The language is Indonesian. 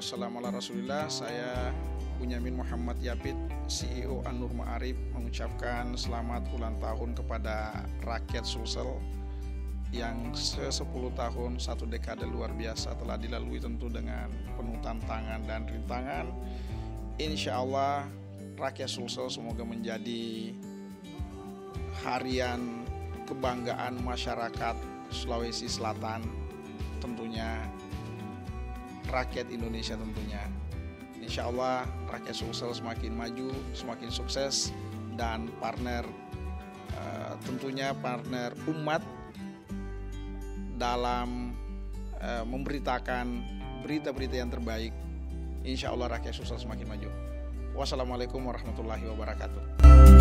wassalamu ala rasulillah. Saya Bunyamin Muhammad Yapit, CEO An-Nur Ma'arif, mengucapkan selamat ulang tahun kepada rakyat Sulsel yang se-10 tahun, satu dekade luar biasa telah dilalui tentu dengan penuh tantangan dan rintangan. Insya Allah rakyat Sulsel semoga menjadi harian kebanggaan masyarakat Sulawesi Selatan, tentunya rakyat Indonesia tentunya. Insya Allah rakyat Sulsel semakin maju, semakin sukses, dan tentunya partner umat dalam memberitakan berita-berita yang terbaik. Insya Allah rakyat Sulsel semakin maju. Wassalamualaikum warahmatullahi wabarakatuh.